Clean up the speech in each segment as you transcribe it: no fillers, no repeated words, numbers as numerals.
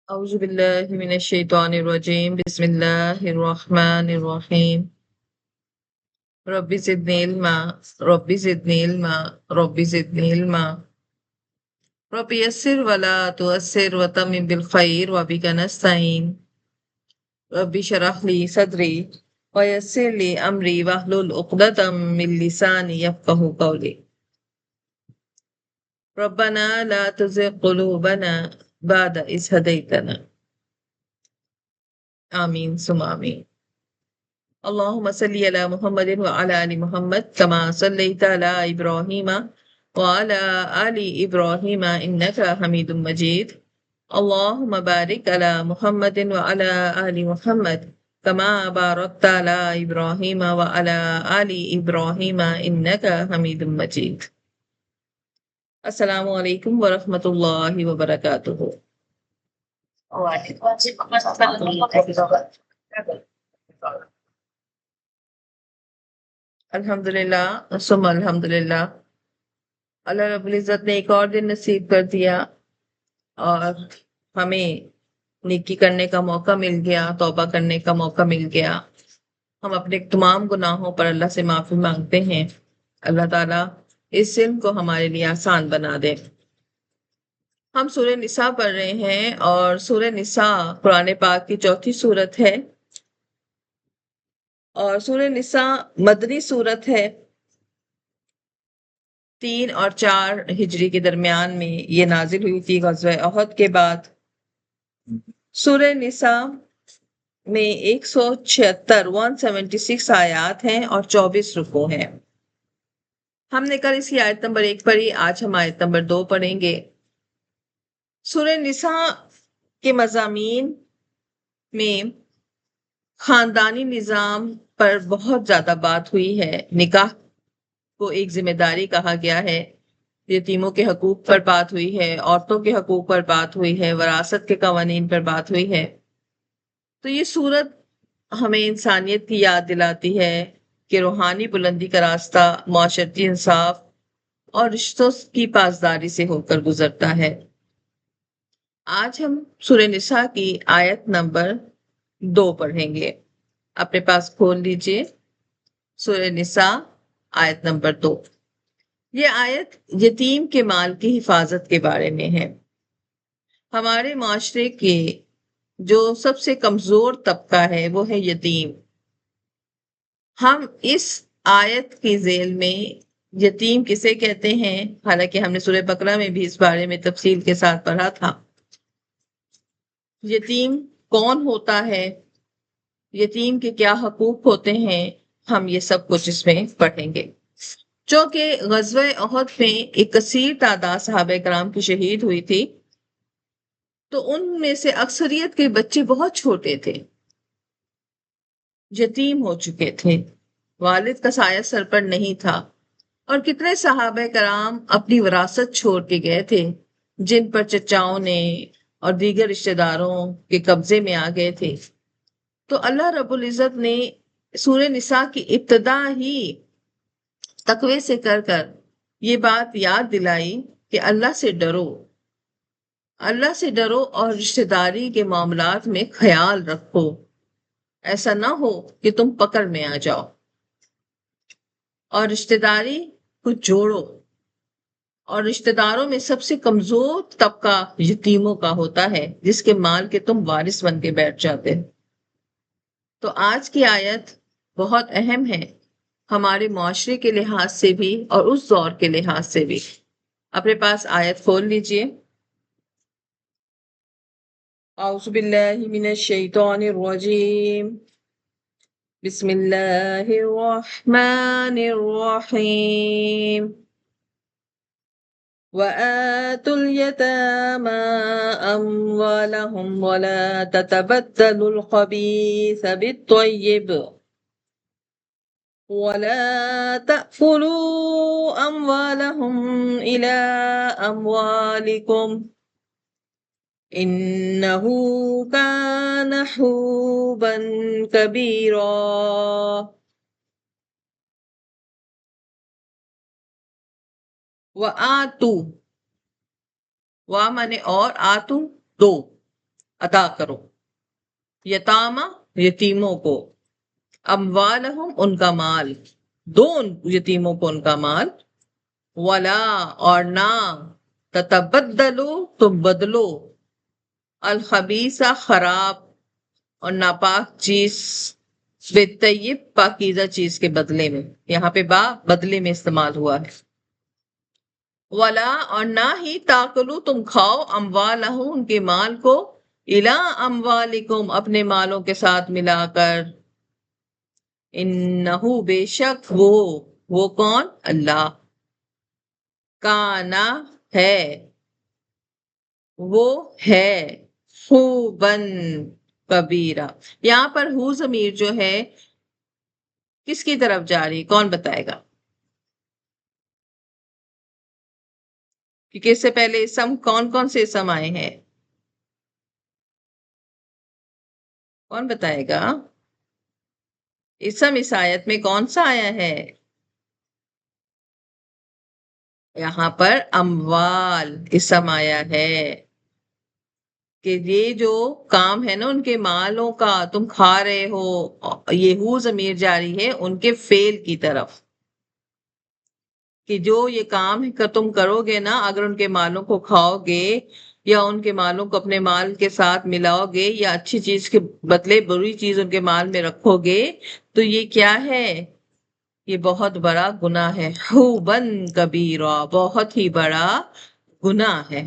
أعوذ بالله من الشيطان الرجيم بسم الله الرحمن الرحيم رب زدني علما رب زدني علما رب زدني علما رب يسر ولا تؤسر وتمم بالخير وبك نستعين رب اشرح لي صدري ويسر لي أمري واحلل عقدة من لساني يفقهوا قولي ربنا لا تزغ قلوبنا بعد إذ هديتنا آمين ثم آمين اللهم صل على محمد وعلى آل محمد كما صليت على إبراهيم وعلى آل إبراهيم إنك حميد مجيد اللهم بارك على محمد وعلى آل محمد كما باركت على إبراهيم وعلى آل إبراهيم إنك حميد مجيد السلام علیکم ورحمۃ اللہ وبرکاتہ۔ وعلیکم السلام ورحمۃ اللہ وبرکاتہ۔ الحمد للہ ثم الحمد للہ، اللہ رب العزت نے ایک اور دن نصیب کر دیا اور ہمیں نیکی کرنے کا موقع مل گیا، توبہ کرنے کا موقع مل گیا۔ ہم اپنے تمام گناہوں پر اللہ سے معافی مانگتے ہیں، اللہ تعالیٰ اس علم کو ہمارے لیے آسان بنا دے۔ ہم سورہ نساء پڑھ رہے ہیں اور سورہ نساء قرآن پاک کی چوتھی سورت ہے اور سورہ نساء مدنی سورت ہے۔ 3 اور 4 ہجری کے درمیان میں یہ نازل ہوئی تھی غزوہ احد کے بعد۔ سورہ نساء میں 176 آیات ہیں اور 24 رکوع ہیں۔ ہم نے کل اس کی آیت نمبر 1 پڑھی، آج ہم آیت نمبر 2 پڑھیں گے۔ سورہ نساء کے مضامین میں خاندانی نظام پر بہت زیادہ بات ہوئی ہے، نکاح کو ایک ذمہ داری کہا گیا ہے، یتیموں کے حقوق پر بات ہوئی ہے، عورتوں کے حقوق پر بات ہوئی ہے، وراثت کے قوانین پر بات ہوئی ہے۔ تو یہ سورت ہمیں انسانیت کی یاد دلاتی ہے کہ روحانی بلندی کا راستہ معاشرتی انصاف اور رشتوں کی پاسداری سے ہو کر گزرتا ہے۔ آج ہم سورہ نساء کی آیت نمبر 2 پڑھیں گے، اپنے پاس کھول لیجئے سورہ نساء آیت نمبر 2۔ یہ آیت یتیم کے مال کی حفاظت کے بارے میں ہے۔ ہمارے معاشرے کے جو سب سے کمزور طبقہ ہے وہ ہے یتیم۔ ہم اس آیت کی ذیل میں یتیم کسے کہتے ہیں، حالانکہ ہم نے سورہ بقرہ میں بھی اس بارے میں تفصیل کے ساتھ پڑھا تھا۔ یتیم کون ہوتا ہے، یتیم کے کیا حقوق ہوتے ہیں، ہم یہ سب کچھ اس میں پڑھیں گے۔ چونکہ غزوہ احد میں ایک کثیر تعداد صحابہ کرام کی شہید ہوئی تھی، تو ان میں سے اکثریت کے بچے بہت چھوٹے تھے، یتیم ہو چکے تھے، والد کا سایہ سر پر نہیں تھا، اور کتنے صحابہ کرام اپنی وراثت چھوڑ کے گئے تھے جن پر چچاؤں نے اور دیگر رشتہ داروں کے قبضے میں آ گئے تھے۔ تو اللہ رب العزت نے سورہ نساء کی ابتدا ہی تقوی سے کر یہ بات یاد دلائی کہ اللہ سے ڈرو، اللہ سے ڈرو اور رشتہ داری کے معاملات میں خیال رکھو، ایسا نہ ہو کہ تم پکڑ میں آ جاؤ، اور رشتہ داری کو جوڑو۔ اور رشتہ داروں میں سب سے کمزور طبقہ یتیموں کا ہوتا ہے، جس کے مال کے تم وارث بن کے بیٹھ جاتے۔ تو آج کی آیت بہت اہم ہے، ہمارے معاشرے کے لحاظ سے بھی اور اس دور کے لحاظ سے بھی۔ اپنے پاس آیت کھول لیجئے۔ اعوذ باللہ من الشیطان الرجیم، بسم اللہ الرحمن الرحیم۔ وَآتُوا الْيَتَامَى أَمْوَالَهُمْ وَلَا تَتَبَدَّلُوا الْخَبِيثَ بِالطَّيِّبِ وَلَا تَأْكُلُوا أَمْوَالَهُمْ إِلَى أَمْوَالِكُمْ إِنَّهُ كَانَ حُوبًا كَبِيرًا۔ وَآتُوا، وا مانے اور، آتو دو، عطا کرو، یتامہ یتیموں کو، اموالہم ان کا مال، دو یتیموں کو ان کا مال، ولا اور نہ، تتبدلو تم بدلو، الخبیثہ خراب اور ناپاک چیز، بالطیب پاکیزہ چیز کے بدلے میں، یہاں پہ با بدلے میں استعمال ہوا ہے، ولا اور نہ ہی تاکلو تم کھاؤ، اموالہم ان کے مال کو، الا اموالکم اپنے مالوں کے ساتھ ملا کر، انہو بے شک وہ کون؟ اللہ، کانا ہے، وہ ہے، خوبن کبیرہ، یہاں پر ہو ضمیر جو ہے کس کی طرف جا رہی، کون بتائے گا؟ کیونکہ اس سے پہلے اسم کون کون سے اسم آئے ہیں، کون بتائے گا؟ اسم اس آیت میں کون سا آیا ہے؟ یہاں پر اموال اسم آیا ہے، کہ یہ جو کام ہے نا ان کے مالوں کا تم کھا رہے ہو، یہ ہو ضمیر جاری ہے ان کے فعل کی طرف، کہ جو یہ کام تم کرو گے نا، اگر ان کے مالوں کو کھاؤ گے یا ان کے مالوں کو اپنے مال کے ساتھ ملاؤ گے یا اچھی چیز کے بدلے بری چیز ان کے مال میں رکھو گے، تو یہ کیا ہے؟ یہ بہت بڑا گناہ ہے، خوبن کبیرہ، بہت ہی بڑا گناہ ہے۔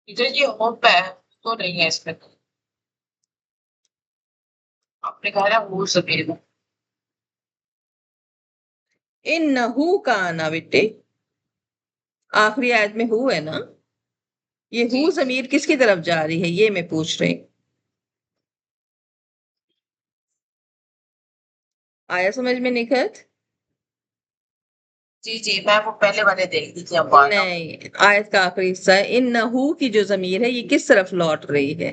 ٹیچر یہ ہوم پہ ہے تو نہیں ہے اس میں، آپ نے کہا نا وہ سبھی انہو کانا بیٹے، آخری آیت میں ہو ہے نا، یہ ہو ضمیر کس کی طرف جا رہی ہے یہ میں پوچھ رہی، آیا سمجھ میں نکھت؟ جی میں وہ پہلے والے دیکھ دی تھی اب نہیں، آیت کا آخری حصہ ہے، انہو کی جو ضمیر ہے یہ کس طرف لوٹ رہی ہے؟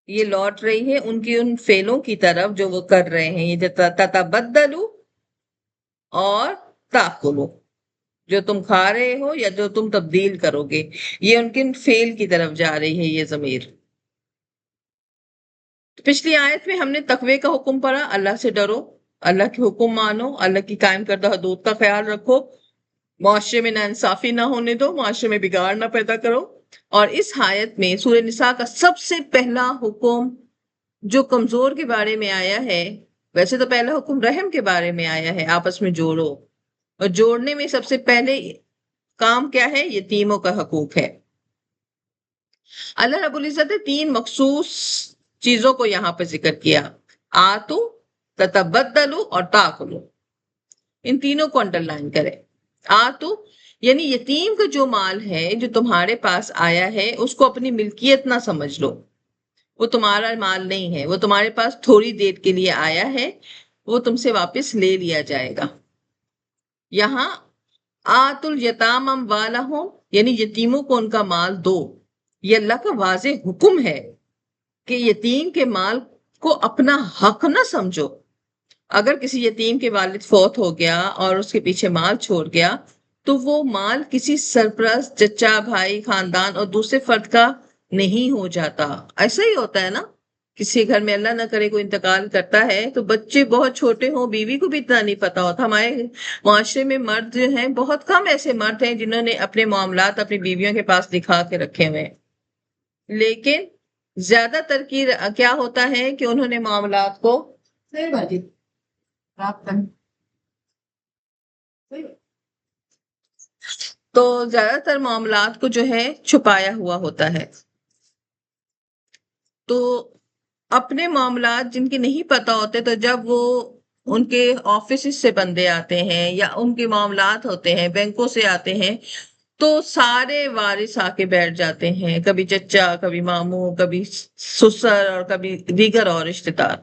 یہ لوٹ رہی ہے ان کی ان فعلوں کی طرف جو وہ کر رہے ہیں، یہ تتبدلو اور تاکلو، جو تم کھا رہے ہو یا جو تم تبدیل کرو گے، یہ ان کے فعل کی طرف جا رہی ہے یہ ضمیر۔ تو پچھلی آیت میں ہم نے تقوی کا حکم پڑھا، اللہ سے ڈرو، اللہ کے حکم مانو، اللہ کی قائم کردہ حدود کا خیال رکھو، معاشرے میں ناانصافی نہ ہونے دو، معاشرے میں بگاڑ نہ پیدا کرو، اور اس آیت میں سورہ نساء کا سب سے پہلا حکم جو کمزور کے بارے میں آیا ہے، ویسے تو پہلا حکم رحم کے بارے میں آیا ہے، آپس میں جوڑو، اور جوڑنے میں سب سے پہلے کام کیا ہے؟ یتیموں کا حقوق ہے۔ اللہ رب العزت نے 3 مخصوص چیزوں کو یہاں پہ ذکر کیا، آتو، تتبدلو اور تاکلو، ان تینوں کو انڈر لائن کرے۔ آتو یعنی یتیم کا جو مال ہے جو تمہارے پاس آیا ہے اس کو اپنی ملکیت نہ سمجھ لو، وہ تمہارا مال نہیں ہے، وہ تمہارے پاس تھوڑی دیر کے لیے آیا ہے، وہ تم سے واپس لے لیا جائے گا۔ یہاں آت الیتام اموالہم یعنی یتیموں کو ان کا مال دو، یہ اللہ کا واضح حکم ہے کہ یتیم کے مال کو اپنا حق نہ سمجھو۔ اگر کسی یتیم کے والد فوت ہو گیا اور اس کے پیچھے مال چھوڑ گیا تو وہ مال کسی سرپرست، چچا، بھائی، خاندان اور دوسرے فرد کا نہیں ہو جاتا۔ ایسا ہی ہوتا ہے نا، کسی گھر میں اللہ نہ کرے کوئی انتقال کرتا ہے تو بچے بہت چھوٹے ہوں، بیوی کو بھی اتنا نہیں پتا ہوتا۔ ہمارے معاشرے میں مرد جو ہیں، بہت کم ایسے مرد ہیں جنہوں نے اپنے معاملات اپنی بیویوں کے پاس دکھا کے رکھے ہوئے ہیں، لیکن زیادہ تر کی کیا ہوتا ہے کہ انہوں نے معاملات کو تو زیادہ تر معاملات کو جو ہے چھپایا ہوا ہوتا ہے، تو اپنے معاملات جن کے نہیں پتا ہوتے تو جب وہ ان کے آفیسز سے بندے آتے ہیں یا ان کے معاملات ہوتے ہیں بینکوں سے آتے ہیں تو سارے وارث آ کے بیٹھ جاتے ہیں، کبھی چچا، کبھی ماموں، کبھی سسر اور کبھی دیگر اور رشتے دار،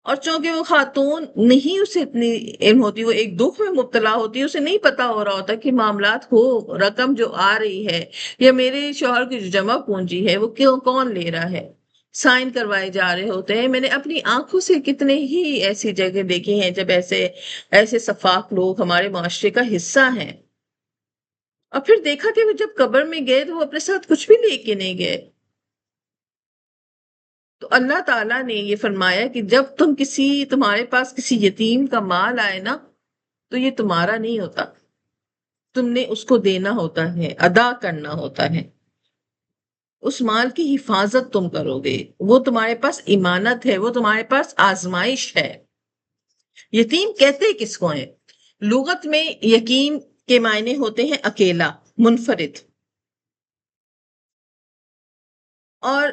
اور چونکہ وہ خاتون نہیں اسے اتنی علم ہوتی، وہ ایک دکھ میں مبتلا ہوتی ہے، اسے نہیں پتا ہو رہا ہوتا کہ معاملات ہو، رقم جو آ رہی ہے یا میرے شوہر کی جو جمع پونجی ہے وہ کون لے رہا ہے، سائن کروائے جا رہے ہوتے ہیں۔ میں نے اپنی آنکھوں سے کتنے ہی ایسی جگہ دیکھی ہیں جب ایسے سفاک لوگ ہمارے معاشرے کا حصہ ہیں اور پھر دیکھا کہ وہ جب قبر میں گئے تو وہ اپنے ساتھ کچھ بھی لے کے نہیں گئے. تو اللہ تعالیٰ نے یہ فرمایا کہ جب تمہارے پاس کسی یتیم کا مال آئے نا تو یہ تمہارا نہیں ہوتا، تم نے اس کو دینا ہوتا ہے، ادا کرنا ہوتا ہے. اس مال کی حفاظت تم کرو گے، وہ تمہارے پاس امانت ہے، وہ تمہارے پاس آزمائش ہے. یتیم کہتے کس کو ہیں؟ لغت میں یتیم کے معنی ہوتے ہیں اکیلا، منفرد. اور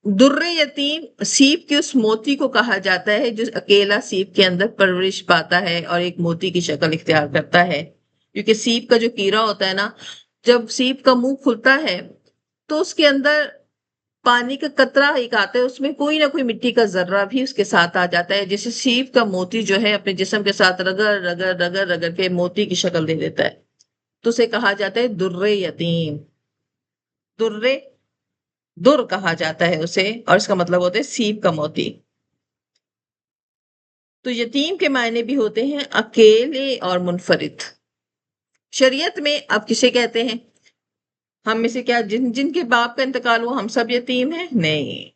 در یتیم سیپ کے اس موتی کو کہا جاتا ہے جو اکیلا سیپ کے اندر پرورش پاتا ہے اور ایک موتی کی شکل اختیار کرتا ہے. کیونکہ سیپ کا جو کیڑا ہوتا ہے نا، جب سیپ کا منہ کھلتا ہے تو اس کے اندر پانی کا قطرہ ایک آتا ہے، اس میں کوئی نہ کوئی مٹی کا ذرہ بھی اس کے ساتھ آ جاتا ہے، جیسے سیپ کا موتی جو ہے اپنے جسم کے ساتھ رگڑ رگڑ رگڑ رگڑ کے موتی کی شکل دے دیتا ہے. تو اسے کہا جاتا ہے در یتیم. در کہا جاتا ہے اسے، اور اس کا مطلب ہوتا ہے سیپ کا موتی. تو یتیم کے معنی بھی ہوتے ہیں اکیلے اور منفرد. شریعت میں اب کسے کہتے ہیں؟ ہم میں سے کیا جن کے باپ کا انتقال ہوا ہم سب یتیم ہیں؟ نہیں،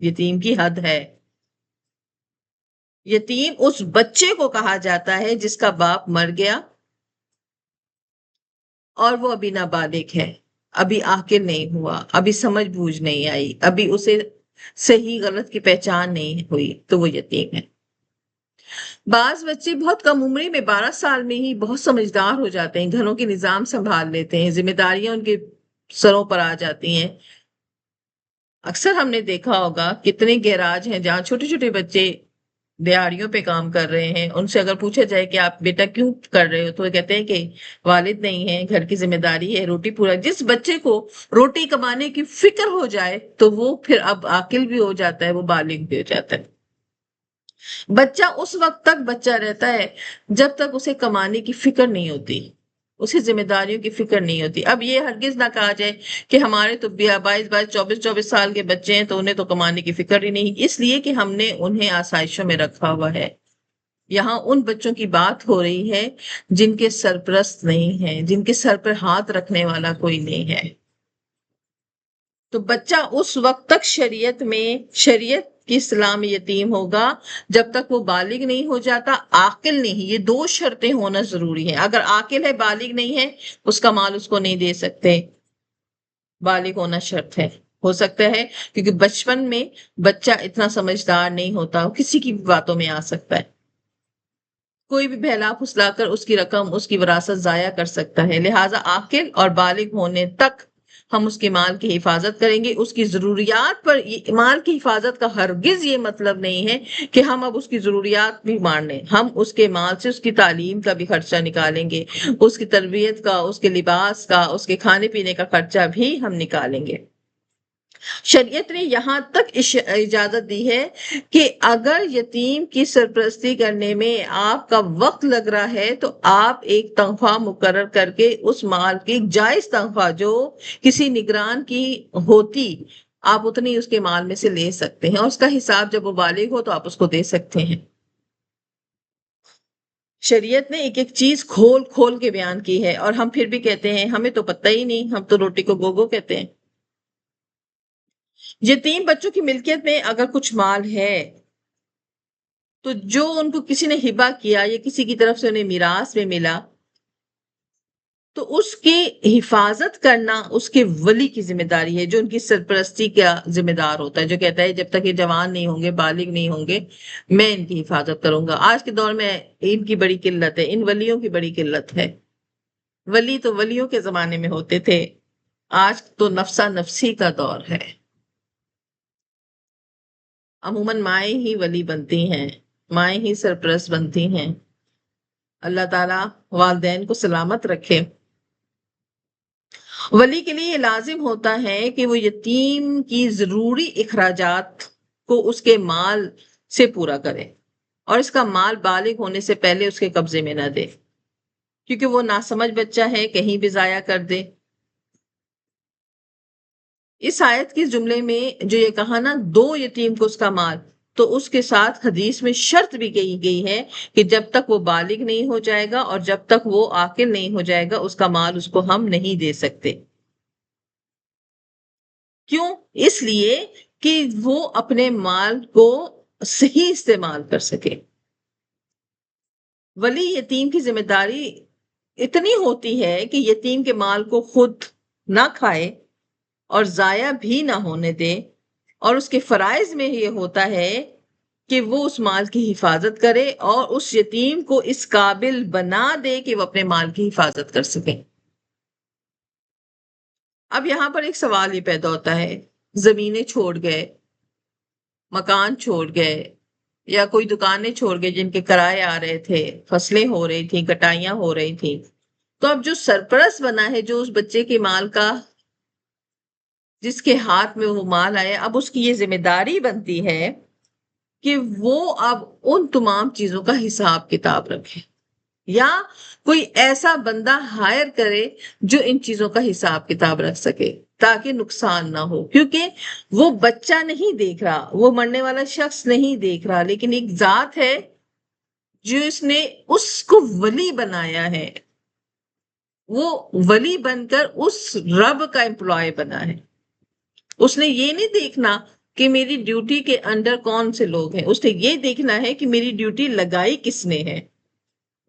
یتیم کی حد ہے. یتیم اس بچے کو کہا جاتا ہے جس کا باپ مر گیا اور وہ ابھی نابالغ ہے، ابھی عاقل نہیں ہوا، ابھی سمجھ بوجھ نہیں آئی، ابھی اسے صحیح غلط کی پہچان نہیں ہوئی، تو وہ یتیم ہے. بعض بچے بہت کم عمری میں 12 سال میں ہی بہت سمجھدار ہو جاتے ہیں، گھروں کے نظام سنبھال لیتے ہیں، ذمہ داریاں ان کے سروں پر آ جاتی ہیں. اکثر ہم نے دیکھا ہوگا کتنے گیراج ہیں جہاں چھوٹے چھوٹے بچے دیہڑیوں پہ کام کر رہے ہیں. ان سے اگر پوچھا جائے کہ آپ بیٹا کیوں کر رہے ہو تو وہ کہتے ہیں کہ والد نہیں ہے، گھر کی ذمہ داری ہے، روٹی پورا. جس بچے کو روٹی کمانے کی فکر ہو جائے تو وہ پھر اب عاقل بھی ہو جاتا ہے، وہ بالغ بھی ہو جاتا ہے. بچہ اس وقت تک بچہ رہتا ہے جب تک اسے کمانے کی فکر نہیں ہوتی، اسے ذمہ داریوں کی فکر نہیں ہوتی. اب یہ ہرگز نہ کہا جائے کہ ہمارے تو 22 سال کے بچے ہیں تو انہیں تو کمانے کی فکر ہی نہیں، اس لیے کہ ہم نے انہیں آسائشوں میں رکھا ہوا ہے. یہاں ان بچوں کی بات ہو رہی ہے جن کے سرپرست نہیں ہیں، جن کے سر پر ہاتھ رکھنے والا کوئی نہیں ہے. تو بچہ اس وقت تک شریعت کی اصطلاح میں یتیم ہوگا جب تک وہ بالغ نہیں ہو جاتا، عاقل نہیں. یہ 2 شرطیں ہونا ضروری ہیں. اگر عاقل ہے، بالغ نہیں ہے، اس کا مال اس کو نہیں دے سکتے. بالغ ہونا شرط ہے. ہو سکتا ہے کیونکہ بچپن میں بچہ اتنا سمجھدار نہیں ہوتا، کسی کی بھی باتوں میں آ سکتا ہے، کوئی بھی بہلا پھسلا کر اس کی رقم، اس کی وراثت ضائع کر سکتا ہے. لہٰذا عاقل اور بالغ ہونے تک ہم اس کے مال کی حفاظت کریں گے. اس کی ضروریات پر مال کی حفاظت کا ہرگز یہ مطلب نہیں ہے کہ ہم اب اس کی ضروریات بھی مان لیں. ہم اس کے مال سے اس کی تعلیم کا بھی خرچہ نکالیں گے، اس کی تربیت کا، اس کے لباس کا، اس کے کھانے پینے کا خرچہ بھی ہم نکالیں گے. شریعت نے یہاں تک اجازت دی ہے کہ اگر یتیم کی سرپرستی کرنے میں آپ کا وقت لگ رہا ہے تو آپ ایک تنخواہ مقرر کر کے اس مال کی جائز تنخواہ جو کسی نگران کی ہوتی، آپ اتنی اس کے مال میں سے لے سکتے ہیں، اور اس کا حساب جب وہ بالغ ہو تو آپ اس کو دے سکتے ہیں. شریعت نے ایک ایک چیز کھول کھول کے بیان کی ہے، اور ہم پھر بھی کہتے ہیں ہمیں تو پتہ ہی نہیں، ہم تو روٹی کو گوگو کہتے ہیں. یتیم بچوں کی ملکیت میں اگر کچھ مال ہے تو جو ان کو کسی نے ہبہ کیا یا کسی کی طرف سے انہیں میراث میں ملا تو اس کی حفاظت کرنا اس کے ولی کی ذمہ داری ہے، جو ان کی سرپرستی کا ذمہ دار ہوتا ہے، جو کہتا ہے جب تک یہ جوان نہیں ہوں گے، بالغ نہیں ہوں گے، میں ان کی حفاظت کروں گا. آج کے دور میں ان کی بڑی قلت ہے، ان ولیوں کی بڑی قلت ہے. ولی تو ولیوں کے زمانے میں ہوتے تھے، آج تو نفسا نفسی کا دور ہے. عموماً مائیں ہی ولی بنتی ہیں، مائیں ہی سرپرست بنتی ہیں. اللہ تعالیٰ والدین کو سلامت رکھے. ولی کے لیے یہ لازم ہوتا ہے کہ وہ یتیم کی ضروری اخراجات کو اس کے مال سے پورا کرے، اور اس کا مال بالغ ہونے سے پہلے اس کے قبضے میں نہ دے، کیونکہ وہ ناسمجھ بچہ ہے، کہیں بھی ضائع کر دے. اس آیت کے جملے میں جو یہ کہا نا 2 یتیم کو اس کا مال، تو اس کے ساتھ حدیث میں شرط بھی کہی گئی ہے کہ جب تک وہ بالغ نہیں ہو جائے گا اور جب تک وہ عاقل نہیں ہو جائے گا اس کا مال اس کو ہم نہیں دے سکتے. کیوں؟ اس لیے کہ وہ اپنے مال کو صحیح استعمال کر سکے. ولی یتیم کی ذمہ داری اتنی ہوتی ہے کہ یتیم کے مال کو خود نہ کھائے اور ضائع بھی نہ ہونے دے، اور اس کے فرائض میں یہ ہوتا ہے کہ وہ اس مال کی حفاظت کرے اور اس یتیم کو اس قابل بنا دے کہ وہ اپنے مال کی حفاظت کر سکے. اب یہاں پر ایک سوال یہ پیدا ہوتا ہے، زمینیں چھوڑ گئے، مکان چھوڑ گئے، یا کوئی دکانیں چھوڑ گئے جن کے کرائے آ رہے تھے، فصلیں ہو رہی تھیں، کٹائیاں ہو رہی تھیں، تو اب جو سرپرست بنا ہے، جو اس بچے کے مال کا، جس کے ہاتھ میں وہ مال آیا، اب اس کی یہ ذمہ داری بنتی ہے کہ وہ اب ان تمام چیزوں کا حساب کتاب رکھے، یا کوئی ایسا بندہ ہائر کرے جو ان چیزوں کا حساب کتاب رکھ سکے تاکہ نقصان نہ ہو. کیونکہ وہ بچہ نہیں دیکھ رہا، وہ مرنے والا شخص نہیں دیکھ رہا، لیکن ایک ذات ہے جو اس نے اس کو ولی بنایا ہے. وہ ولی بن کر اس رب کا امپلائی بنا ہے. اس نے یہ نہیں دیکھنا کہ میری ڈیوٹی کے انڈر کون سے لوگ ہیں، اس نے یہ دیکھنا ہے کہ میری ڈیوٹی لگائی کس نے ہے،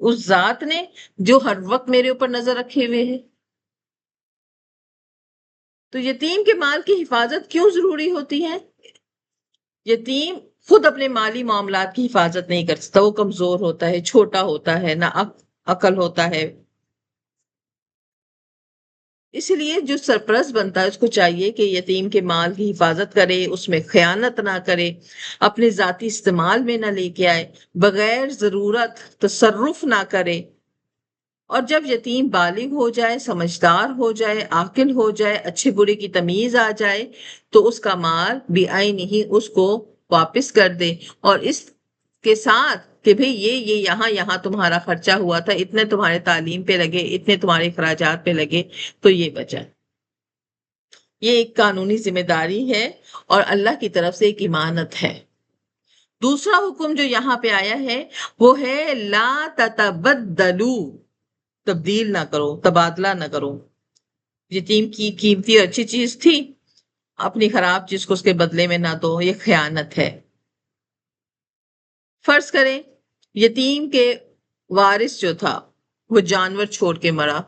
اس ذات نے جو ہر وقت میرے اوپر نظر رکھے ہوئے ہے. تو یتیم کے مال کی حفاظت کیوں ضروری ہوتی ہے؟ یتیم خود اپنے مالی معاملات کی حفاظت نہیں کر سکتا، وہ کمزور ہوتا ہے، چھوٹا ہوتا ہے، نہ عقل ہوتا ہے. اس لیے جو سرپرست بنتا ہے اس کو چاہیے کہ یتیم کے مال کی حفاظت کرے، اس میں خیانت نہ کرے، اپنے ذاتی استعمال میں نہ لے کے آئے، بغیر ضرورت تصرف نہ کرے. اور جب یتیم بالغ ہو جائے، سمجھدار ہو جائے، عاقل ہو جائے، اچھے برے کی تمیز آ جائے، تو اس کا مال بعین ہی اس کو واپس کر دے، اور اس کے ساتھ کہ بھئی یہ یہاں تمہارا خرچہ ہوا تھا، اتنے تمہارے تعلیم پہ لگے، اتنے تمہارے اخراجات پہ لگے، تو یہ بچا. یہ ایک قانونی ذمہ داری ہے اور اللہ کی طرف سے ایک امانت ہے. دوسرا حکم جو یہاں پہ آیا ہے وہ ہے لا تتبدلو، تبدیل نہ کرو، تبادلہ نہ کرو. یتیم کی قیمتی اور اچھی چیز تھی، اپنی خراب چیز کو اس کے بدلے میں نہ دو، یہ خیانت ہے. فرض کریں یتیم کے وارث جو تھا وہ جانور چھوڑ کے مرا،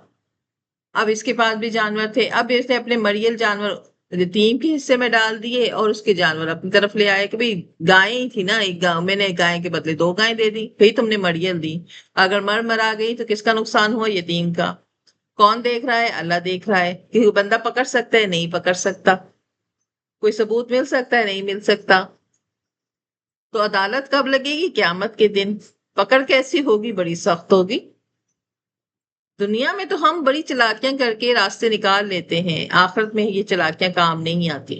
اب اس کے پاس بھی جانور تھے، اب اس نے اپنے مریل جانور یتیم کے حصے میں ڈال دیے اور اس کے جانور اپنی طرف لے آئے کہ بھئی گائیں ہی تھی نا، ایک گاؤں میں نے گائے کے بدلے 2 گائیں دے دی، بھئی تم نے مریل دی، اگر مرا گئی تو کس کا نقصان ہوا؟ یتیم کا. کون دیکھ رہا ہے؟ اللہ دیکھ رہا ہے. کہ بندہ پکڑ سکتا ہے؟ نہیں پکڑ سکتا. کوئی ثبوت مل سکتا ہے؟ نہیں مل سکتا. تو عدالت کب لگے گی؟ قیامت کے دن. پکڑ کیسی ہوگی؟ بڑی سخت ہوگی. دنیا میں تو ہم بڑی چلاکیاں کر کے راستے نکال لیتے ہیں، آخرت میں یہ چلاکیاں کام نہیں آتی.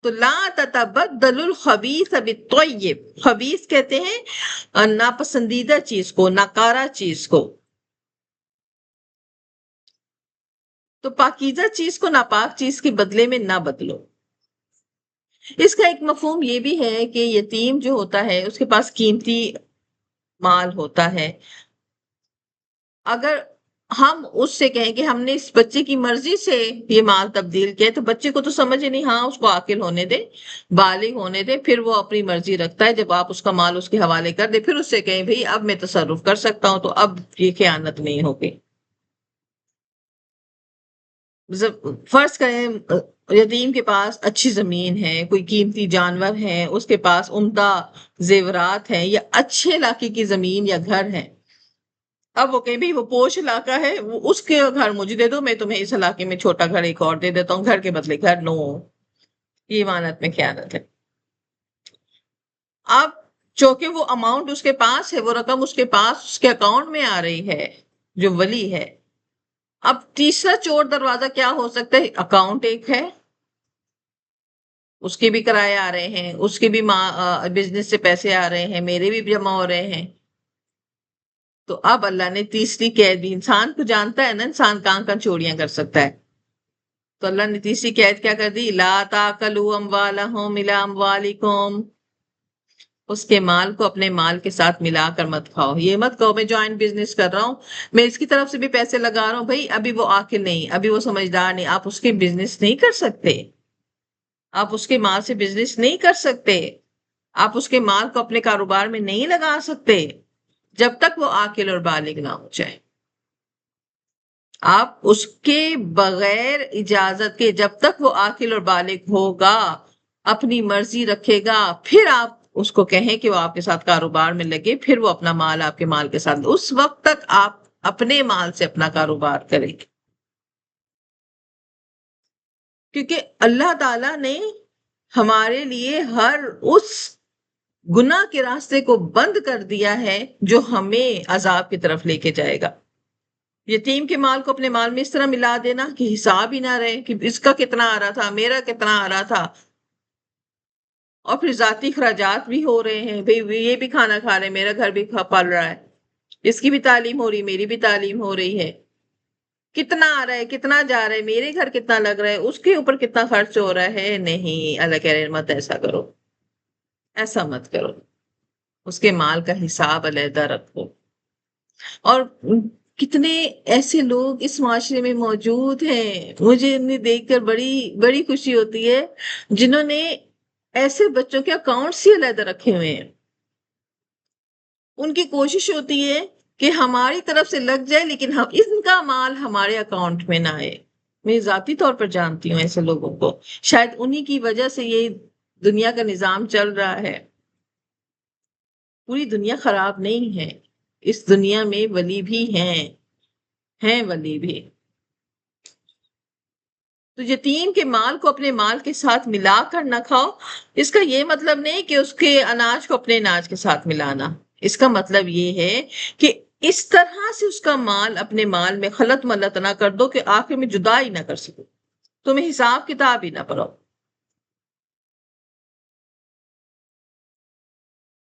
تو لا تتبدل الخبیث بالطیب، خبیث کہتے ہیں ناپسندیدہ چیز کو، ناکارہ چیز کو. تو پاکیزہ چیز کو ناپاک چیز کے بدلے میں نہ بدلو. اس کا ایک مفہوم یہ بھی ہے کہ یتیم جو ہوتا ہے اس کے پاس قیمتی مال ہوتا ہے، اگر ہم اس سے کہیں کہ ہم نے اس بچے کی مرضی سے یہ مال تبدیل کیا، تو بچے کو تو سمجھ ہی نہیں، ہاں اس کو عاقل ہونے دے، بالغ ہونے دے، پھر وہ اپنی مرضی رکھتا ہے. جب آپ اس کا مال اس کے حوالے کر دے، پھر اس سے کہیں بھئی اب میں تصرف کر سکتا ہوں، تو اب یہ خیانت نہیں ہوگی. فرض کریں یتیم کے پاس اچھی زمین ہے، کوئی قیمتی جانور ہے، اس کے پاس عمدہ زیورات ہیں، یا اچھے علاقے کی زمین یا گھر ہے. اب وہ کہیں بھی وہ پوش علاقہ ہے، وہ اس کے گھر مجھے دے دو، میں تمہیں اس علاقے میں چھوٹا گھر ایک اور دے دیتا ہوں، گھر کے بدلے گھر. نو، یہ امانت میں خیانت ہے. اب چونکہ وہ اماؤنٹ اس کے پاس ہے، وہ رقم اس کے پاس اس کے اکاؤنٹ میں آ رہی ہے جو ولی ہے. اب تیسرا چور دروازہ کیا ہو سکتا ہے؟ اکاؤنٹ ایک ہے، اس کے بھی کرائے آ رہے ہیں، اس کے بھی بزنس سے پیسے آ رہے ہیں، میرے بھی جمع ہو رہے ہیں. تو اب اللہ نے تیسری قید بھی، انسان کو جانتا ہے نا انسان کہاں کہاں چوریاں کر سکتا ہے. تو اللہ نے تیسری قید کیا کر دی، لا تاکلوا اموالہم الی اموالکم، اس کے مال کو اپنے مال کے ساتھ ملا کر مت کھاؤ. یہ مت کہو میں جوائنٹ بزنس کر رہا ہوں، میں اس کی طرف سے بھی پیسے لگا رہا ہوں. بھائی ابھی وہ عاقل نہیں، ابھی وہ سمجھدار نہیں، آپ اس کے بزنس نہیں کر سکتے، آپ اس کے مال سے بزنس نہیں کر سکتے، آپ اس کے مال کو اپنے کاروبار میں نہیں لگا سکتے جب تک وہ عاقل اور بالغ نہ ہو جائے. آپ اس کے بغیر اجازت کے، جب تک وہ عاقل اور بالغ ہوگا، اپنی مرضی رکھے گا، پھر آپ اس کو کہیں کہ وہ آپ کے ساتھ کاروبار میں لگے، پھر وہ اپنا مال آپ کے مال کے ساتھ، اس وقت تک آپ اپنے مال سے اپنا کاروبار کریں گے. کیونکہ اللہ تعالیٰ نے ہمارے لیے ہر اس گناہ کے راستے کو بند کر دیا ہے جو ہمیں عذاب کی طرف لے کے جائے گا. یتیم کے مال کو اپنے مال میں اس طرح ملا دینا کہ حساب ہی نہ رہے کہ اس کا کتنا آ رہا تھا، میرا کتنا آ رہا تھا، اور پھر ذاتی اخراجات بھی ہو رہے ہیں. بھئی یہ بھی کھانا کھا رہے ہیں، میرا گھر بھی پال رہا ہے، اس کی بھی تعلیم ہو رہی، میری بھی تعلیم ہو رہی ہے، کتنا آ رہا ہے، کتنا جا رہا ہے، میرے گھر کتنا لگ رہا ہے، اس کے اوپر کتنا خرچ ہو رہا ہے. نہیں، اللہ کہہ رہے ہیں مت ایسا کرو، ایسا مت کرو، اس کے مال کا حساب علیحدہ رکھو. اور کتنے ایسے لوگ اس معاشرے میں موجود ہیں، مجھے انہیں دیکھ کر بڑی بڑی خوشی ہوتی ہے، جنہوں نے ایسے بچوں کے اکاؤنٹس ہی علیحدہ رکھے ہوئے ہیں. ان کی کوشش ہوتی ہے کہ ہماری طرف سے لگ جائے لیکن ہم ان کا مال ہمارے اکاؤنٹ میں نہ آئے. میں ذاتی طور پر جانتی ہوں ایسے لوگوں کو، شاید انہی کی وجہ سے یہ دنیا کا نظام چل رہا ہے. پوری دنیا خراب نہیں ہے، اس دنیا میں ولی بھی ہیں ولی بھی. تو یتیم کے مال کو اپنے مال کے ساتھ ملا کر نہ کھاؤ. اس کا یہ مطلب نہیں کہ اس کے اناج کو اپنے اناج کے ساتھ ملانا. اس کا مطلب یہ ہے کہ اس طرح سے اس کا مال اپنے مال میں خلط ملط نہ کر دو کہ آخر میں جدا ہی نہ کر سکو، تمہیں حساب کتاب ہی نہ پڑو.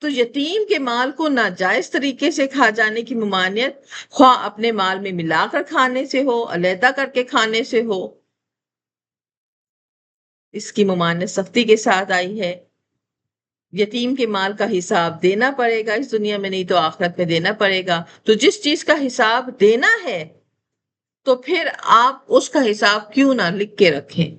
تو یتیم کے مال کو ناجائز طریقے سے کھا جانے کی ممانعت، خواہ اپنے مال میں ملا کر کھانے سے ہو، علیحدہ کر کے کھانے سے ہو، اس کی ممانعت سختی کے ساتھ آئی ہے. یتیم کے مال کا حساب دینا پڑے گا، اس دنیا میں نہیں تو آخرت میں دینا پڑے گا. تو جس چیز کا حساب دینا ہے تو پھر آپ اس کا حساب کیوں نہ لکھ کے رکھیں.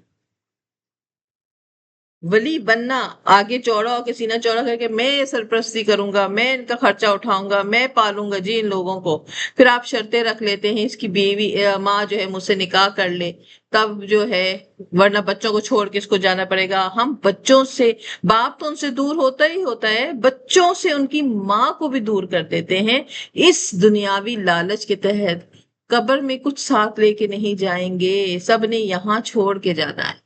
ولی بننا، آگے چوڑا ہو کے سینہ چوڑا کر کے میں سرپرستی کروں گا، میں ان کا خرچہ اٹھاؤں گا، میں پالوں گا جی ان لوگوں کو. پھر آپ شرطیں رکھ لیتے ہیں اس کی بیوی ماں جو ہے مجھ سے نکاح کر لے تب جو ہے، ورنہ بچوں کو چھوڑ کے اس کو جانا پڑے گا. ہم بچوں سے، باپ تو ان سے دور ہوتا ہی ہوتا ہے، بچوں سے ان کی ماں کو بھی دور کر دیتے ہیں اس دنیاوی لالچ کے تحت. قبر میں کچھ ساتھ لے کے نہیں جائیں گے، سب نے یہاں چھوڑ کے جانا ہے.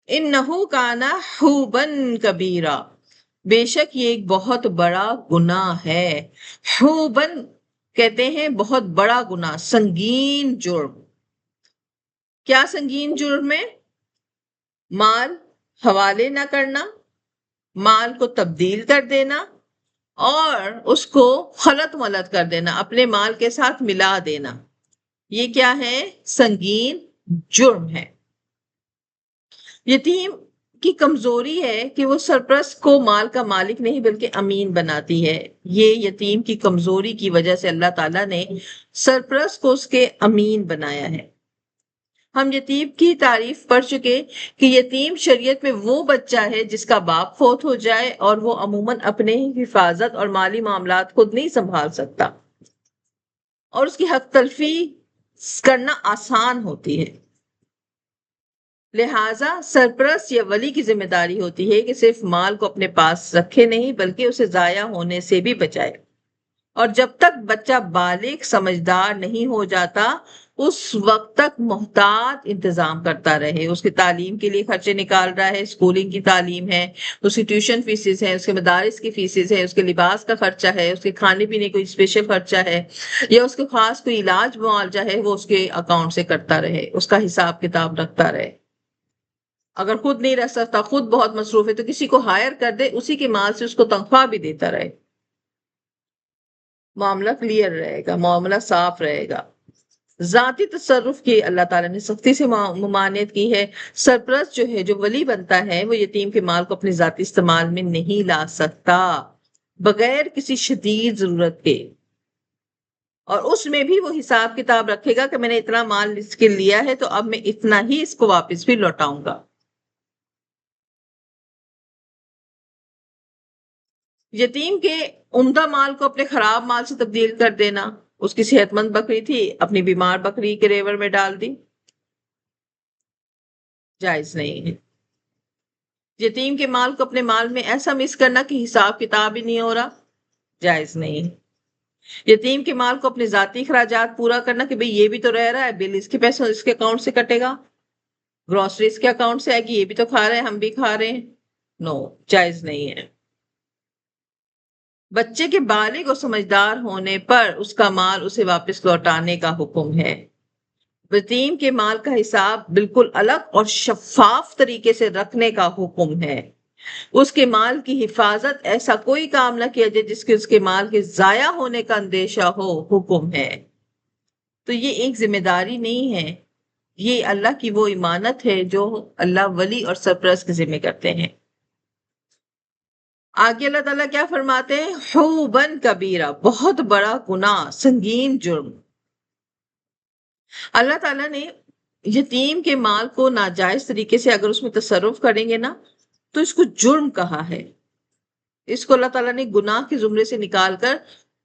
انہو کانا حوبن کبیرہ، بے شک یہ ایک بہت بڑا گناہ ہے. حوبن کہتے ہیں بہت بڑا گناہ، سنگین جرم. کیا سنگین جرم ہے؟ مال حوالے نہ کرنا، مال کو تبدیل کر دینا، اور اس کو خلط ملط کر دینا، اپنے مال کے ساتھ ملا دینا. یہ کیا ہے؟ سنگین جرم ہے. یتیم کی کمزوری ہے کہ وہ سرپرست کو مال کا مالک نہیں بلکہ امین بناتی ہے. یہ یتیم کی کمزوری کی وجہ سے اللہ تعالیٰ نے سرپرست کو اس کے امین بنایا ہے. ہم یتیم کی تعریف پڑھ چکے کہ یتیم شریعت میں وہ بچہ ہے جس کا باپ فوت ہو جائے اور وہ عموماً اپنے حفاظت اور مالی معاملات خود نہیں سنبھال سکتا، اور اس کی حق تلفی کرنا آسان ہوتی ہے. لہٰذا سرپرست یا ولی کی ذمہ داری ہوتی ہے کہ صرف مال کو اپنے پاس رکھے نہیں بلکہ اسے ضائع ہونے سے بھی بچائے. اور جب تک بچہ بالغ سمجھدار نہیں ہو جاتا اس وقت تک محتاط انتظام کرتا رہے. اس کی تعلیم کے لیے خرچے نکال رہا ہے، اسکولنگ کی تعلیم ہے، اس کی ٹیوشن فیسز ہیں، اس کے مدارس کی فیسز ہیں، اس کے لباس کا خرچہ ہے، اس کے کھانے پینے کوئی اسپیشل خرچہ ہے، یا اس کے خاص کوئی علاج معالجہ ہے، وہ اس کے اکاؤنٹ سے کرتا رہے، اس کا حساب کتاب رکھتا رہے. اگر خود نہیں رہ سکتا، خود بہت مصروف ہے، تو کسی کو ہائر کر دے، اسی کے مال سے اس کو تنخواہ بھی دیتا رہے. معاملہ کلیئر رہے گا، معاملہ صاف رہے گا. ذاتی تصرف کی اللہ تعالیٰ نے سختی سے ممانعت کی ہے۔ سرپرست جو ہے، جو ولی بنتا ہے، وہ یتیم کے مال کو اپنے ذاتی استعمال میں نہیں لا سکتا بغیر کسی شدید ضرورت کے، اور اس میں بھی وہ حساب کتاب رکھے گا کہ میں نے اتنا مال اس کے لیا ہے تو اب میں اتنا ہی اس کو واپس بھی لوٹاؤں گا۔ یتیم کے عمدہ مال کو اپنے خراب مال سے تبدیل کر دینا، اس کی صحت مند بکری تھی، اپنی بیمار بکری کے ریور میں ڈال دی، جائز نہیں ہے۔ یتیم کے مال کو اپنے مال میں ایسا مکس کرنا کہ حساب کتاب ہی نہیں ہو رہا، جائز نہیں ہے۔ یتیم کے مال کو اپنے ذاتی اخراجات پورا کرنا کہ بھئی یہ بھی تو رہ رہا ہے، بل اس کے پیسے اس کے اکاؤنٹ سے کٹے گا، گروسری اس کے اکاؤنٹ سے آئے گی، یہ بھی تو کھا رہے ہیں، ہم بھی کھا رہے ہیں، نو، جائز نہیں ہے۔ بچے کے بالغ اور سمجھدار ہونے پر اس کا مال اسے واپس لوٹانے کا حکم ہے۔ یتیم کے مال کا حساب بالکل الگ اور شفاف طریقے سے رکھنے کا حکم ہے۔ اس کے مال کی حفاظت، ایسا کوئی کام نہ کیا جائے جس کے اس کے مال کے ضائع ہونے کا اندیشہ ہو، حکم ہے۔ تو یہ ایک ذمہ داری نہیں ہے، یہ اللہ کی وہ امانت ہے جو اللہ ولی اور سرپرست کے ذمہ کرتے ہیں۔ آگے اللہ تعالیٰ کیا فرماتے ہیں؟ حوبن کبیرہ، بہت بڑا گناہ، سنگین جرم۔ اللہ تعالیٰ نے یتیم کے مال کو ناجائز طریقے سے اگر اس میں تصرف کریں گے نا تو اس کو جرم کہا ہے۔ اس کو اللہ تعالیٰ نے گناہ کے زمرے سے نکال کر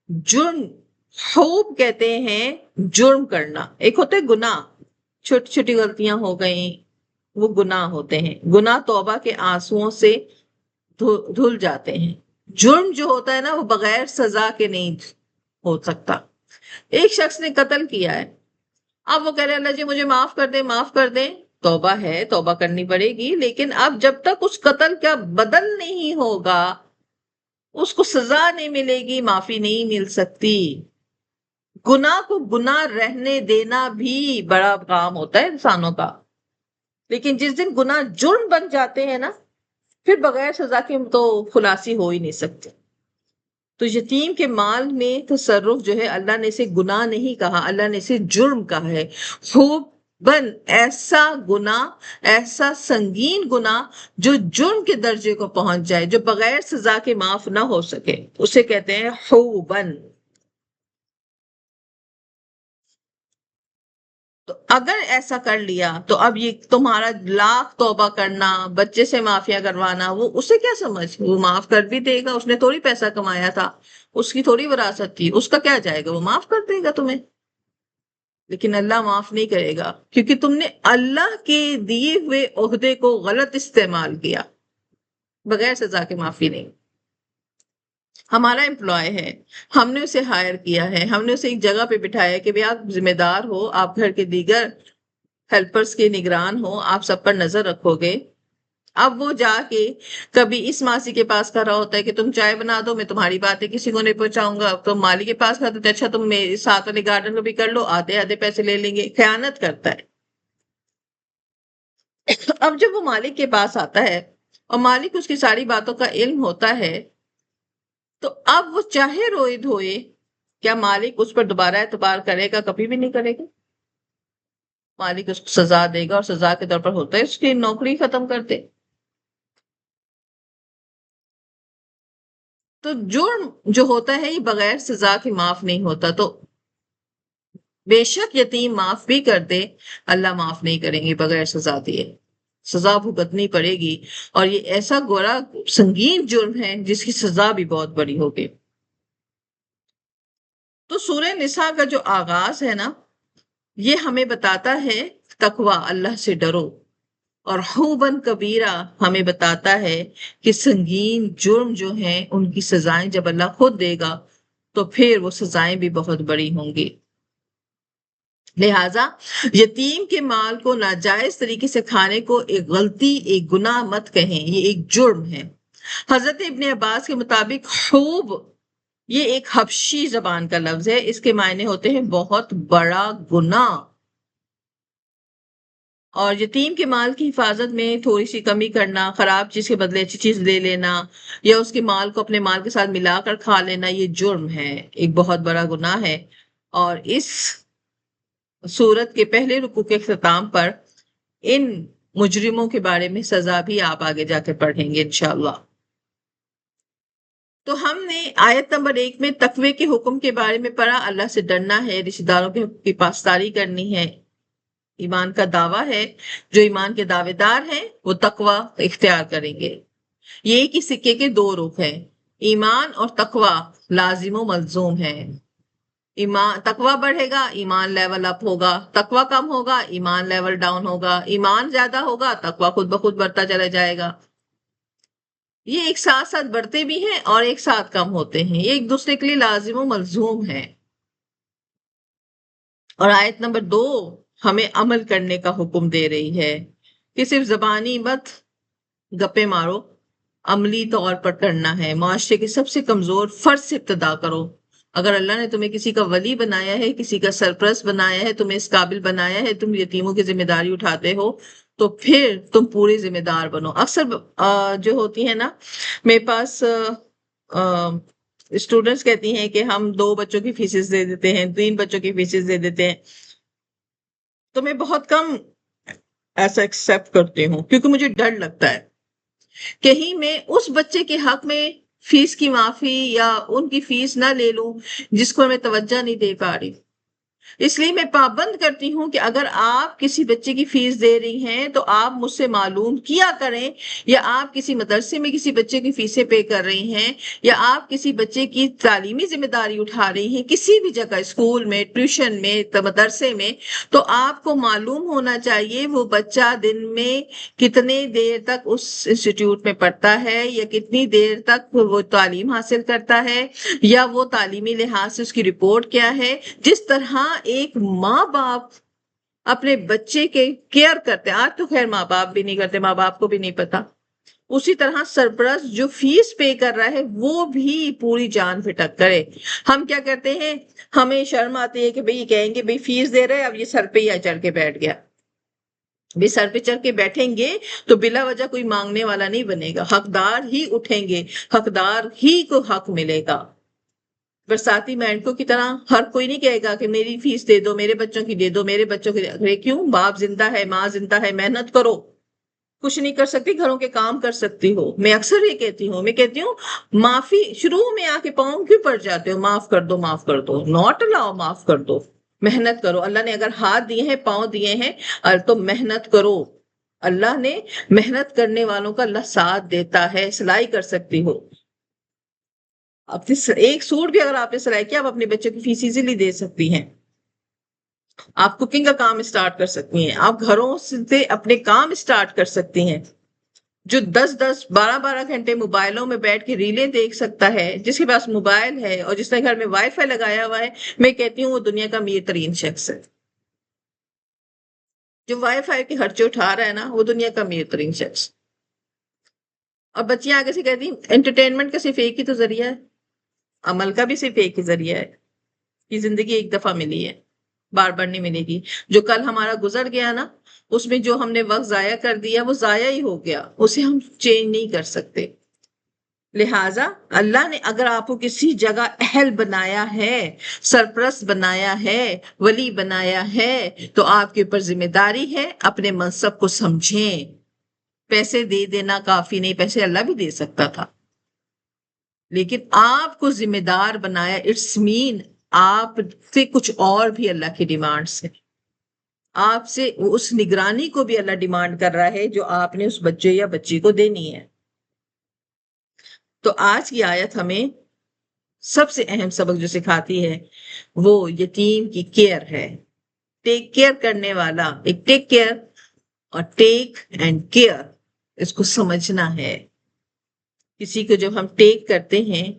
جرم، حوب کہتے ہیں جرم کرنا۔ ایک ہوتا ہے گناہ، چھوٹی چھوٹی غلطیاں ہو گئیں، وہ گناہ ہوتے ہیں، گناہ توبہ کے آنسوؤں سے دھل جاتے ہیں۔ جرم جو ہوتا ہے نا وہ بغیر سزا کے نہیں ہو سکتا۔ ایک شخص نے قتل کیا ہے، اب وہ کہہ رہے اللہ جی مجھے معاف کر دیں، معاف کر دیں، توبہ ہے، توبہ کرنی پڑے گی، لیکن اب جب تک اس قتل کا بدل نہیں ہوگا، اس کو سزا نہیں ملے گی، معافی نہیں مل سکتی۔ گناہ کو گناہ رہنے دینا بھی بڑا کام ہوتا ہے انسانوں کا، لیکن جس دن گناہ جرم بن جاتے ہیں نا پھر بغیر سزا کے تو خلاصی ہو ہی نہیں سکتے۔ تو یتیم کے مال میں تصرف جو ہے، اللہ نے اسے گناہ نہیں کہا، اللہ نے اسے جرم کہا ہے۔ خوب بن، ایسا گناہ، ایسا سنگین گناہ جو جرم کے درجے کو پہنچ جائے، جو بغیر سزا کے معاف نہ ہو سکے، اسے کہتے ہیں خوبن۔ تو اگر ایسا کر لیا تو اب یہ تمہارا لاکھ توبہ کرنا، بچے سے معافیاں کروانا، وہ اسے کیا سمجھ، وہ معاف کر بھی دے گا، اس نے تھوڑی پیسہ کمایا تھا، اس کی تھوڑی وراثت تھی، اس کا کیا جائے گا، وہ معاف کر دے گا تمہیں۔ لیکن اللہ معاف نہیں کرے گا، کیونکہ تم نے اللہ کے دیے ہوئے عہدے کو غلط استعمال کیا۔ بغیر سزا کے معافی نہیں۔ ہمارا امپلائی ہے، ہم نے اسے ہائر کیا ہے، ہم نے اسے ایک جگہ پہ بٹھایا ہے کہ بھی آپ ذمہ دار ہو، آپ گھر کے دیگر ہیلپرز کے نگران ہو، آپ سب پر نظر رکھو گے۔ اب وہ جا کے کبھی اس ماسی کے پاس کھڑا ہوتا ہے کہ تم چائے بنا دو، میں تمہاری باتیں کسی کو نہیں پہنچاؤں گا، تم مالی کے پاس کھڑا ہوتا ہے، اچھا تم میرے ساتھ والے گارڈن کو بھی کر لو، آدھے آدھے پیسے لے لیں گے، خیانت کرتا ہے۔ اب جب وہ مالک کے پاس آتا ہے اور مالک اس کی ساری باتوں کا علم ہوتا ہے تو اب وہ چاہے روئے دھوئے، کیا مالک اس پر دوبارہ اعتبار کرے گا؟ کبھی بھی نہیں کرے گا۔ مالک اس کو سزا دے گا، اور سزا کے طور پر ہوتا ہے اس کی نوکری ختم کر دے۔ تو جرم جو ہوتا ہے یہ بغیر سزا کے معاف نہیں ہوتا۔ تو بے شک یتیم معاف بھی کر دے، اللہ معاف نہیں کریں گے بغیر سزا دیے، سزا بھگتنی پڑے گی، اور یہ ایسا گورا سنگین جرم ہے جس کی سزا بھی بہت بڑی ہوگی۔ تو سورہ نساء کا جو آغاز ہے نا، یہ ہمیں بتاتا ہے تقوی، اللہ سے ڈرو، اور حوبن کبیرہ ہمیں بتاتا ہے کہ سنگین جرم جو ہیں ان کی سزائیں جب اللہ خود دے گا تو پھر وہ سزائیں بھی بہت بڑی ہوں گی۔ لہٰذا یتیم کے مال کو ناجائز طریقے سے کھانے کو ایک غلطی، ایک گناہ مت کہیں، یہ ایک جرم ہے۔ حضرت ابن عباس کے مطابق حوب یہ ایک حبشی زبان کا لفظ ہے، اس کے معنی ہوتے ہیں بہت بڑا گناہ۔ اور یتیم کے مال کی حفاظت میں تھوڑی سی کمی کرنا، خراب چیز کے بدلے اچھی چیز لے لینا، یا اس کے مال کو اپنے مال کے ساتھ ملا کر کھا لینا، یہ جرم ہے، ایک بہت بڑا گناہ ہے۔ اور اس سورت کے پہلے رکوع کے اختتام پر ان مجرموں کے بارے میں سزا بھی آپ آگے جا کے پڑھیں گے انشاءاللہ۔ تو ہم نے آیت نمبر 1 میں تقوی کے حکم کے بارے میں پڑھا، اللہ سے ڈرنا ہے، رشتہ داروں کے حقوق کی پاسداری کرنی ہے، ایمان کا دعویٰ ہے، جو ایمان کے دعوے دار ہیں وہ تقوی اختیار کریں گے۔ یہ ایک ہی سکے کے دو رخ ہیں، ایمان اور تقوی لازم و ملزوم ہے۔ ایمان تقوی بڑھے گا، ایمان لیول اپ ہوگا، تقوی کم ہوگا، ایمان لیول ڈاؤن ہوگا، ایمان زیادہ ہوگا، تقوی خود بخود بڑھتا چلا جائے گا۔ یہ ایک ساتھ ساتھ بڑھتے بھی ہیں اور ایک ساتھ کم ہوتے ہیں، یہ ایک دوسرے کے لیے لازم و ملزوم ہے۔ اور آیت نمبر 2 ہمیں عمل کرنے کا حکم دے رہی ہے کہ صرف زبانی مت گپے مارو، عملی طور پر کرنا ہے۔ معاشرے کے سب سے کمزور فرد سے ابتدا کرو۔ اگر اللہ نے تمہیں کسی کا ولی بنایا ہے، کسی کا سرپرست بنایا ہے، تمہیں اس قابل بنایا ہے، تم یتیموں کی ذمہ داری اٹھاتے ہو، تو پھر تم پورے ذمہ دار بنو۔ اکثر جو ہوتی ہے نا، میرے پاس اسٹوڈنٹس کہتی ہیں کہ ہم 2 بچوں کی فیسز دے دیتے ہیں، 3 بچوں کی فیسز دے دیتے ہیں، تو میں بہت کم ایسا ایکسپٹ کرتی ہوں، کیونکہ مجھے ڈر لگتا ہے کہیں میں اس بچے کے حق میں فیس کی معافی یا ان کی فیس نہ لے لوں جس کو میں توجہ نہیں دے پا رہی۔ اس لیے میں پابند کرتی ہوں کہ اگر آپ کسی بچے کی فیس دے رہی ہیں تو آپ مجھ سے معلوم کیا کریں، یا آپ کسی مدرسے میں کسی بچے کی فیسیں پے کر رہی ہیں، یا آپ کسی بچے کی تعلیمی ذمہ داری اٹھا رہی ہیں کسی بھی جگہ، اسکول میں، ٹیوشن میں، مدرسے میں، تو آپ کو معلوم ہونا چاہیے وہ بچہ دن میں کتنے دیر تک اس انسٹیٹیوٹ میں پڑھتا ہے، یا کتنی دیر تک وہ تعلیم حاصل کرتا ہے، یا وہ تعلیمی لحاظ سے اس کی رپورٹ کیا ہے۔ جس طرح ایک ماں باپ اپنے بچے کے کیئر کرتے، آج تو خیر ماں باپ بھی نہیں کرتے، ماں باپ کو بھی نہیں پتا، اسی طرح سرپرست جو فیس پے کر رہا ہے وہ بھی پوری جان پھٹک کرے۔ ہم کیا کرتے ہیں، ہمیں شرم آتی ہے کہ بھئی کہیں گے بھئی فیس دے رہے، اب یہ سر پہ ہی چڑھ کے بیٹھ گیا۔ بھی سر پہ چڑھ کے بیٹھیں گے تو بلا وجہ کوئی مانگنے والا نہیں بنے گا، حقدار ہی اٹھیں گے، حقدار ہی کو حق ملے گا۔ برساتی مینڈکوں کی طرح ہر کوئی نہیں کہے گا کہ میری فیس دے دو، میرے بچوں کی دے دو، میرے بچوں کی دے دو۔ کیوں؟ باپ زندہ ہے، ماں زندہ ہے، محنت کرو۔ کچھ نہیں کر سکتی، گھروں کے کام کر سکتی ہو۔ میں اکثر یہ کہتی ہوں، میں کہتی ہوں معافی شروع میں آ کے پاؤں کیوں پڑ جاتے ہو، معاف کر دو، معاف کر دو، ناٹ الاؤ، معاف کر دو۔ محنت کرو، اللہ نے اگر ہاتھ دیے ہیں، پاؤں دیے ہیں، تو محنت کرو۔ اللہ نے محنت کرنے والوں کا اللہ ساتھ دیتا ہے۔ سلائی کر سکتی ہو، ایک سوٹ بھی اگر آپ نے سلائی کیا، آپ اپنے بچے کی فیس ایزیلی دے سکتی ہیں۔ آپ کوکنگ کا کام اسٹارٹ کر سکتی ہیں، آپ گھروں سے اپنے کام اسٹارٹ کر سکتی ہیں۔ جو 10-10 12-12 گھنٹے موبائلوں میں بیٹھ کے ریلیں دیکھ سکتا ہے، جس کے پاس موبائل ہے اور جس نے گھر میں وائی فائی لگایا ہوا ہے، میں کہتی ہوں وہ دنیا کا امیر ترین شخص ہے۔ جو وائی فائی کے خرچے اٹھا رہا ہے نا، وہ دنیا کا امیر ترین شخص۔ اور بچیاں آگے سے کہتی ہیں انٹرٹینمنٹ کا صرف ایک ہی تو ذریعہ ہے، عمل کا بھی صرف ایک ہی ذریعہ ہے۔ یہ زندگی ایک دفعہ ملی ہے، بار بار نہیں ملے گی۔ جو کل ہمارا گزر گیا نا، اس میں جو ہم نے وقت ضائع کر دیا وہ ضائع ہی ہو گیا، اسے ہم چینج نہیں کر سکتے۔ لہٰذا اللہ نے اگر آپ کو کسی جگہ اہل بنایا ہے، سرپرست بنایا ہے، ولی بنایا ہے، تو آپ کے اوپر ذمہ داری ہے اپنے منصب کو سمجھیں۔ پیسے دے دینا کافی نہیں، پیسے اللہ بھی دے سکتا تھا، لیکن آپ کو ذمہ دار بنایا، اٹس مین آپ سے کچھ اور بھی اللہ کی ڈیمانڈس ہے۔ آپ سے اس نگرانی کو بھی اللہ ڈیمانڈ کر رہا ہے جو آپ نے اس بچے یا بچی کو دینی ہے۔ تو آج کی آیت ہمیں سب سے اہم سبق جو سکھاتی ہے وہ یتیم کی کیئر ہے۔ ٹیک کیئر کرنے والا، ایک ٹیک کیئر اور ٹیک اینڈ کیئر، اس کو سمجھنا ہے۔ کسی کو جب ہم ٹیک کرتے ہیں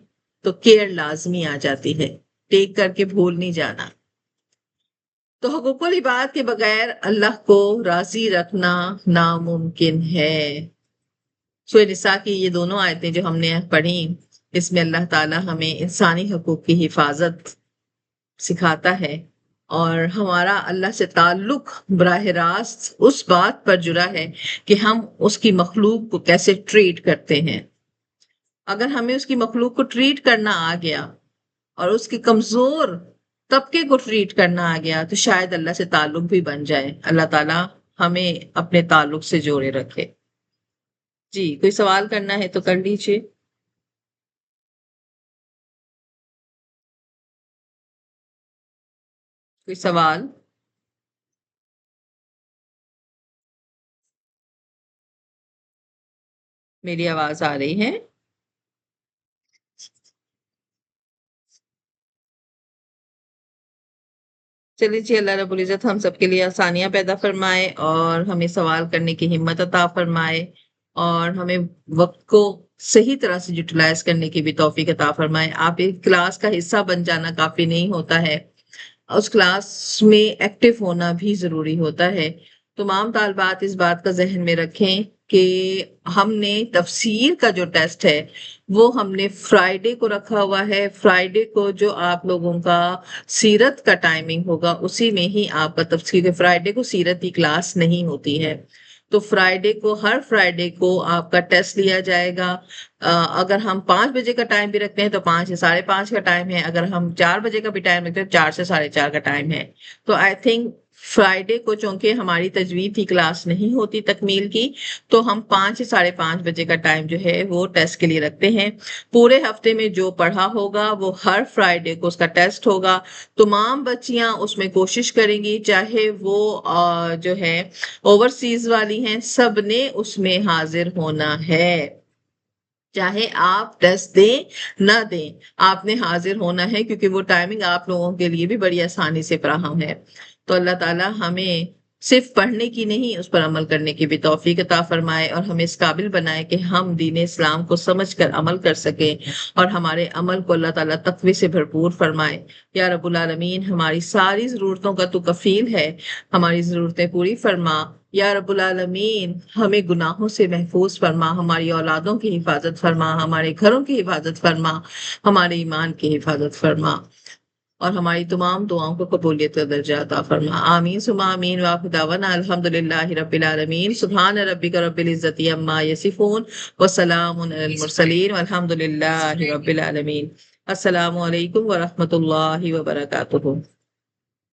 تو کیئر لازمی آ جاتی ہے، ٹیک کر کے بھول نہیں جانا۔ تو حقوق العباد کے بغیر اللہ کو راضی رکھنا ناممکن ہے۔ سورہ نساء کی یہ دونوں آیتیں جو ہم نے پڑھی، اس میں اللہ تعالی ہمیں انسانی حقوق کی حفاظت سکھاتا ہے، اور ہمارا اللہ سے تعلق براہ راست اس بات پر جڑا ہے کہ ہم اس کی مخلوق کو کیسے ٹریٹ کرتے ہیں۔ اگر ہمیں اس کی مخلوق کو ٹریٹ کرنا آ گیا اور اس کی کمزور طبقے کو ٹریٹ کرنا آ گیا تو شاید اللہ سے تعلق بھی بن جائے. اللہ تعالیٰ ہمیں اپنے تعلق سے جوڑے رکھے. جی کوئی سوال کرنا ہے تو کر لیجیے. کوئی سوال؟ میری آواز آ رہی ہے؟ چلیے جی، اللہ رب العزت ہم سب کے لیے آسانیاں پیدا فرمائے اور ہمیں سوال کرنے کی ہمت عطا فرمائے اور ہمیں وقت کو صحیح طرح سے یوٹیلائز کرنے کی بھی توفیق عطا فرمائے. آپ ایک کلاس کا حصہ بن جانا کافی نہیں ہوتا ہے، اس کلاس میں ایکٹیو ہونا بھی ضروری ہوتا ہے. تمام طالبات اس بات کا ذہن میں رکھیں کہ ہم نے تفسیر کا جو ٹیسٹ ہے وہ ہم نے فرائیڈے کو رکھا ہوا ہے. فرائیڈے کو جو آپ لوگوں کا سیرت کا ٹائمنگ ہوگا اسی میں ہی آپ کا تفسیر. فرائیڈے کو سیرت کی کلاس نہیں ہوتی ہے، تو فرائیڈے کو ہر فرائیڈے کو آپ کا ٹیسٹ لیا جائے گا. اگر ہم 5 بجے کا ٹائم بھی رکھتے ہیں تو 5 سے 5:30 کا ٹائم ہے. اگر ہم 4 بجے کا بھی ٹائم رکھتے ہیں 4 سے 4:30 کا ٹائم ہے. تو آئی تھنک فرائیڈے کو چونکہ ہماری تجوید کی کلاس نہیں ہوتی تکمیل کی، تو ہم 5 سے 5:30 بجے کا ٹائم جو ہے وہ ٹیسٹ کے لیے رکھتے ہیں. پورے ہفتے میں جو پڑھا ہوگا وہ ہر فرائیڈے کو اس کا ٹیسٹ ہوگا. تمام بچیاں اس میں کوشش کریں گی، چاہے وہ جو ہے اوورسیز والی ہیں، سب نے اس میں حاضر ہونا ہے. چاہے آپ ٹیسٹ دیں نہ دیں، آپ نے حاضر ہونا ہے، کیونکہ وہ ٹائمنگ آپ لوگوں کے لیے بھی بڑی آسانی سے فراہم ہے. تو اللہ تعالیٰ ہمیں صرف پڑھنے کی نہیں، اس پر عمل کرنے کی بھی توفیق عطا فرمائے اور ہمیں اس قابل بنائے کہ ہم دین اسلام کو سمجھ کر عمل کر سکیں اور ہمارے عمل کو اللہ تعالیٰ تقوی سے بھرپور فرمائے. یا رب العالمین ہماری ساری ضرورتوں کا تو کفیل ہے، ہماری ضرورتیں پوری فرما. یا رب العالمین ہمیں گناہوں سے محفوظ فرما، ہماری اولادوں کی حفاظت فرما، ہمارے گھروں کی حفاظت فرما، ہمارے ایمان کی حفاظت فرما اور ہماری تمام دعاؤں کو قبولیت کا درجہ عطا فرما. آمین ثم آمین. وآخر دعوانا الحمدللہ رب العالمین. سبحان ربک رب العزت عما یصفون وسلام علی المرسلین والحمدللہ رب العالمین. السلام علیکم ورحمۃ اللہ وبرکاتہ.